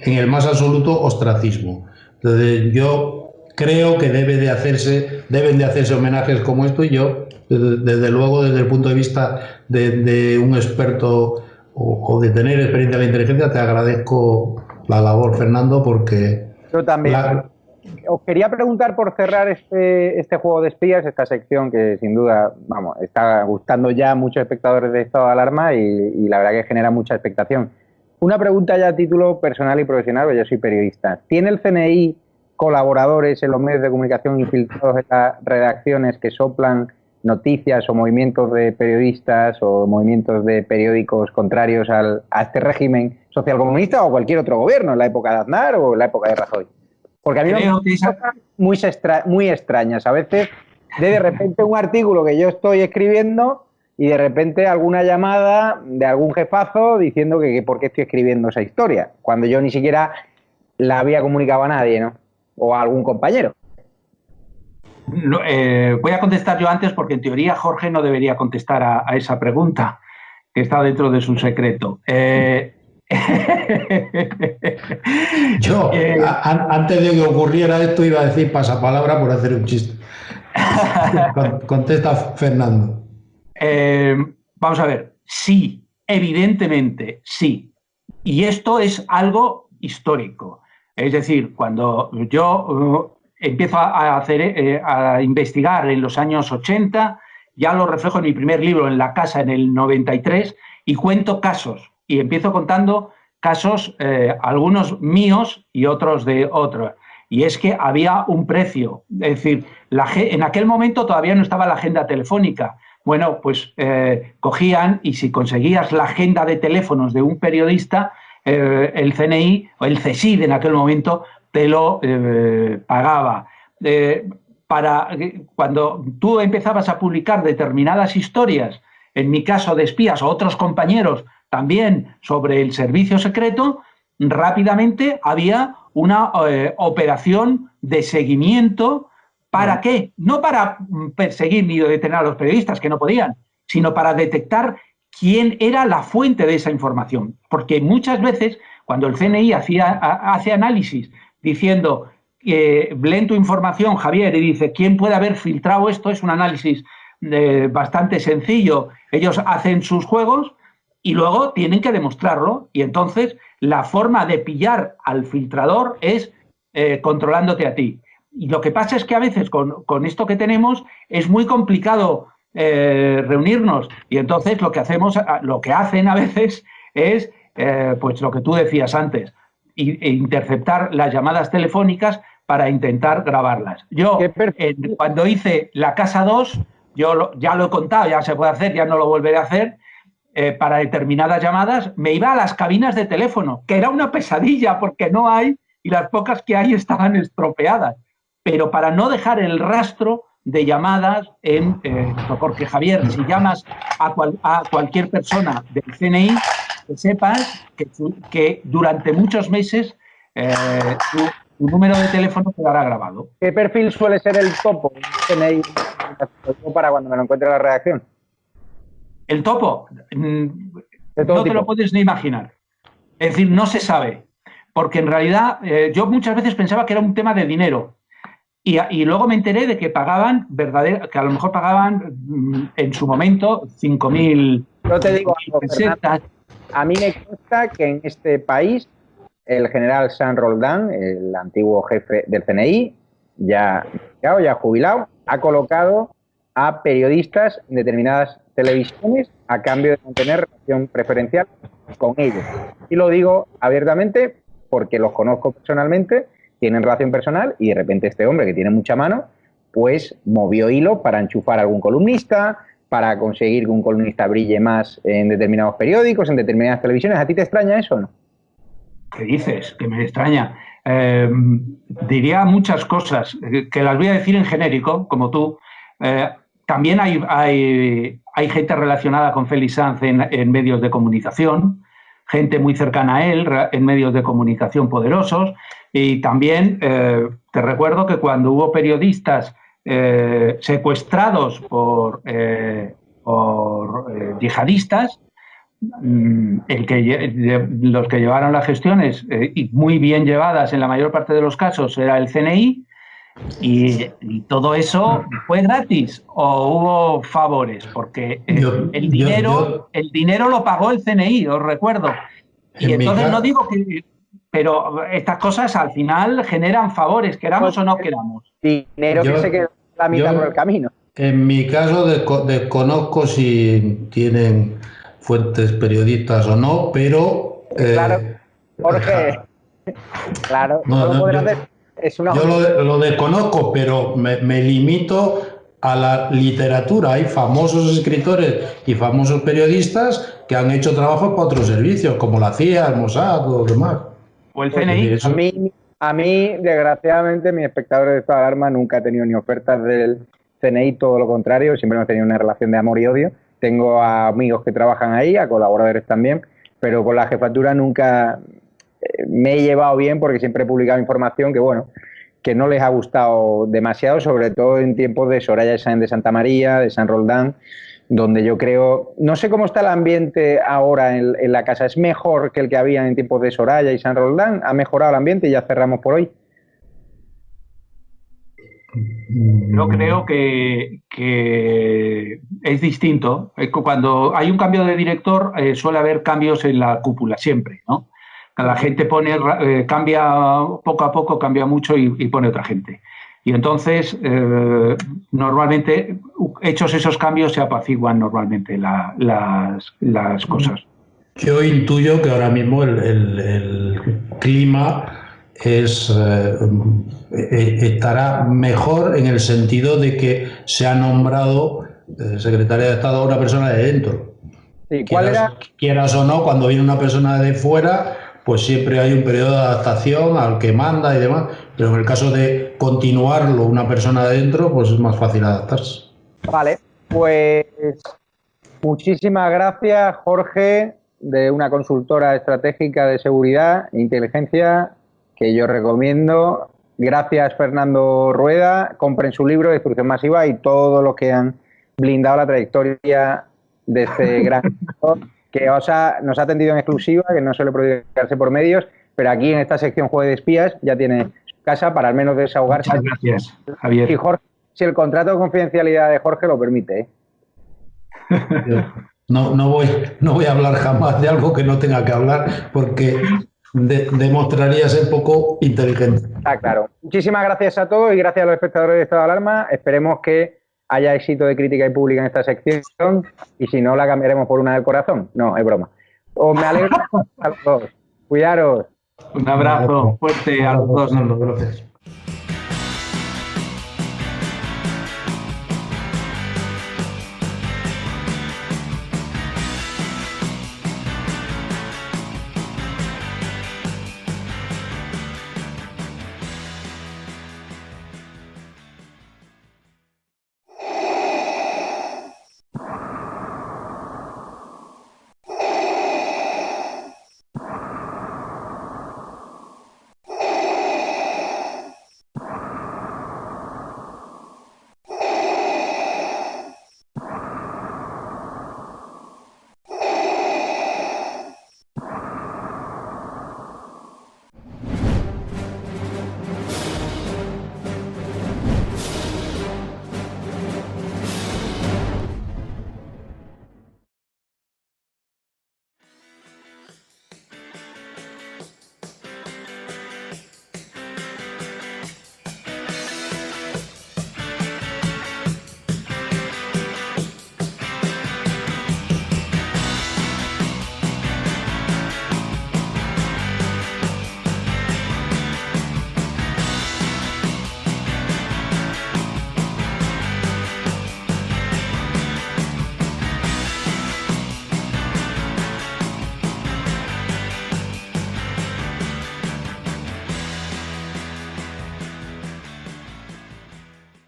en el más absoluto ostracismo. Entonces yo creo que deben de hacerse homenajes como esto y yo, desde luego, desde el punto de vista de un experto o de tener experiencia en la inteligencia, te agradezco la labor, Fernando, porque... Yo también. Os quería preguntar por cerrar este juego de espías, esta sección que sin duda, vamos, está gustando ya a muchos espectadores de Estado de Alarma y la verdad que genera mucha expectación. Una pregunta ya a título personal y profesional, porque yo soy periodista. ¿Tiene el CNI colaboradores en los medios de comunicación infiltrados en las redacciones que soplan noticias o movimientos de periodistas o movimientos de periódicos contrarios a este régimen socialcomunista o cualquier otro gobierno, en la época de Aznar o en la época de Rajoy? Porque a mí me cosas muy extrañas. A veces de repente un artículo que yo estoy escribiendo y de repente alguna llamada de algún jefazo diciendo que por qué estoy escribiendo esa historia, cuando yo ni siquiera la había comunicado a nadie, ¿no? O a algún compañero. No, voy a contestar yo antes porque en teoría Jorge no debería contestar a esa pregunta que está dentro de su secreto. Yo, antes de que ocurriera esto, iba a decir pasapalabra por hacer un chiste. Contesta Fernando. Vamos a ver, sí, evidentemente sí. Y esto es algo histórico. Es decir, cuando yo empiezo a investigar en los años 80, ya lo reflejo en mi primer libro, En la casa, en el 93, y cuento casos. Y empiezo contando casos, algunos míos y otros de otros. Y es que había un precio. Es decir, en aquel momento todavía no estaba la agenda telefónica. Bueno, pues cogían y si conseguías la agenda de teléfonos de un periodista, el CNI o el CSID en aquel momento te lo pagaba. Cuando tú empezabas a publicar determinadas historias, en mi caso de espías o otros compañeros también sobre el servicio secreto, rápidamente había una operación de seguimiento. ¿Para qué? No para perseguir ni detener a los periodistas, que no podían, sino para detectar quién era la fuente de esa información. Porque muchas veces, cuando el CNI hace análisis diciendo, leen tu información, Javier, y dice, ¿quién puede haber filtrado esto? Es un análisis bastante sencillo. Ellos hacen sus juegos y luego tienen que demostrarlo. Y entonces la forma de pillar al filtrador es controlándote a ti. Y lo que pasa es que a veces con esto que tenemos es muy complicado reunirnos, y entonces lo que hacen a veces es pues lo que tú decías antes, interceptar las llamadas telefónicas para intentar grabarlas. Yo cuando hice la Casa 2, ya lo he contado, ya se puede hacer, ya no lo volveré a hacer. Para determinadas llamadas me iba a las cabinas de teléfono, que era una pesadilla porque no hay, y las pocas que hay estaban estropeadas. Pero para no dejar el rastro de llamadas porque, Javier, si llamas a cualquier persona del CNI, que sepas que durante muchos meses tu número de teléfono quedará grabado. ¿Qué perfil suele ser el topo del CNI para cuando me lo encuentre en la redacción? El topo, no te lo puedes ni imaginar. Es decir, no se sabe. Porque en realidad yo muchas veces pensaba que era un tema de dinero. Y luego me enteré de que pagaban, que a lo mejor pagaban en su momento 5.000. Yo te digo algo, Fernando, a mí me consta que en este país el general Jean Roldán, el antiguo jefe del CNI, ya jubilado, ha colocado a periodistas en determinadas televisiones a cambio de mantener relación preferencial con ellos. Y lo digo abiertamente porque los conozco personalmente, tienen relación personal, y de repente este hombre, que tiene mucha mano, pues movió hilo para enchufar a algún columnista, para conseguir que un columnista brille más en determinados periódicos, en determinadas televisiones. ¿A ti te extraña eso o no? ¿Qué dices? Que me extraña. Diría muchas cosas, que las voy a decir en genérico, como tú. También hay gente relacionada con Félix Sanz en medios de comunicación, gente muy cercana a él en medios de comunicación poderosos. Y también te recuerdo que cuando hubo periodistas secuestrados por yihadistas, los que llevaron las gestiones, y muy bien llevadas en la mayor parte de los casos, era el CNI, y todo eso fue gratis o hubo favores, porque el dinero lo pagó el CNI, os recuerdo. Y entonces no digo que... Pero estas cosas al final generan favores, queramos o no queramos. Dinero que se queda la mitad por el camino. En mi caso desconozco si tienen fuentes periodistas o no, pero... claro, Jorge, claro, no lo podrás hacer. Yo lo desconozco, pero me limito a la literatura. Hay famosos escritores y famosos periodistas que han hecho trabajo para otros servicios, como la CIA, el Mossad o demás. O el CNI. A mí, desgraciadamente, mi espectador de estado de alarma nunca ha tenido ni ofertas del CNI, todo lo contrario, siempre hemos tenido una relación de amor y odio. Tengo a amigos que trabajan ahí, a colaboradores también, pero con la jefatura nunca me he llevado bien, porque siempre he publicado información que no les ha gustado demasiado, sobre todo en tiempos de Soraya Sáenz de Santa María, de San Roldán, donde yo creo, no sé cómo está el ambiente ahora en la casa. ¿Es mejor que el que había en tiempos de Soraya y San Roldán? ¿Ha mejorado el ambiente? Y ya cerramos por hoy. Yo creo que es distinto. Cuando hay un cambio de director, suele haber cambios en la cúpula, siempre, ¿no? La gente cambia poco a poco, cambia mucho y pone otra gente. Y entonces, normalmente, hechos esos cambios, se apaciguan normalmente las cosas. Yo intuyo que ahora mismo el clima estará mejor, en el sentido de que se ha nombrado secretaria de Estado a una persona de dentro. Sí, quieras o no, cuando viene una persona de fuera, pues siempre hay un periodo de adaptación al que manda y demás, pero en el caso de continuarlo una persona de dentro, pues es más fácil adaptarse. Vale, pues muchísimas gracias, Jorge. de una consultora estratégica de seguridad e inteligencia que yo recomiendo. Gracias, Fernando Rueda. Compren su libro, Destrucción Masiva, y todos los que han blindado la trayectoria de este gran que nos ha atendido en exclusiva, que no suele prodigarse por medios, pero aquí en esta sección Juego de Espías ya tiene casa para al menos desahogarse. Muchas gracias, Javier. Y Jorge, si el contrato de confidencialidad de Jorge lo permite, ¿eh? No voy a hablar jamás de algo que no tenga que hablar, porque demostraría ser poco inteligente. Ah, claro. Muchísimas gracias a todos y gracias a los espectadores de Estado de Alarma. Esperemos que haya éxito de crítica y pública en esta sección, y si no, la cambiaremos por una del corazón. No, es broma. Os me alegro a los dos. Cuidaros. Un abrazo fuerte a los dos. Gracias.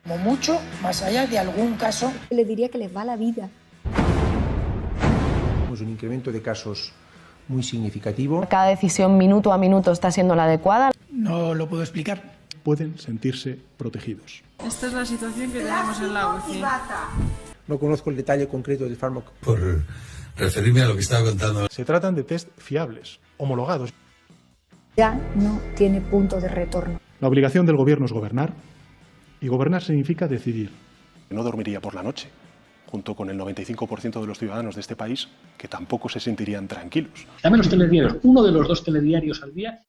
Como mucho, más allá de algún caso. Le diría que les va la vida. Tenemos un incremento de casos muy significativo. Cada decisión minuto a minuto está siendo la adecuada. No lo puedo explicar. Pueden sentirse protegidos. Esta es la situación que tenemos en la UCI. No conozco el detalle concreto del fármaco. Por referirme a lo que estaba contando. Se tratan de test fiables, homologados. Ya no tiene punto de retorno. La obligación del gobierno es gobernar, y gobernar significa decidir. No dormiría por la noche, junto con el 95% de los ciudadanos de este país, que tampoco se sentirían tranquilos. Dame los telediarios, uno de los 2 telediarios al día.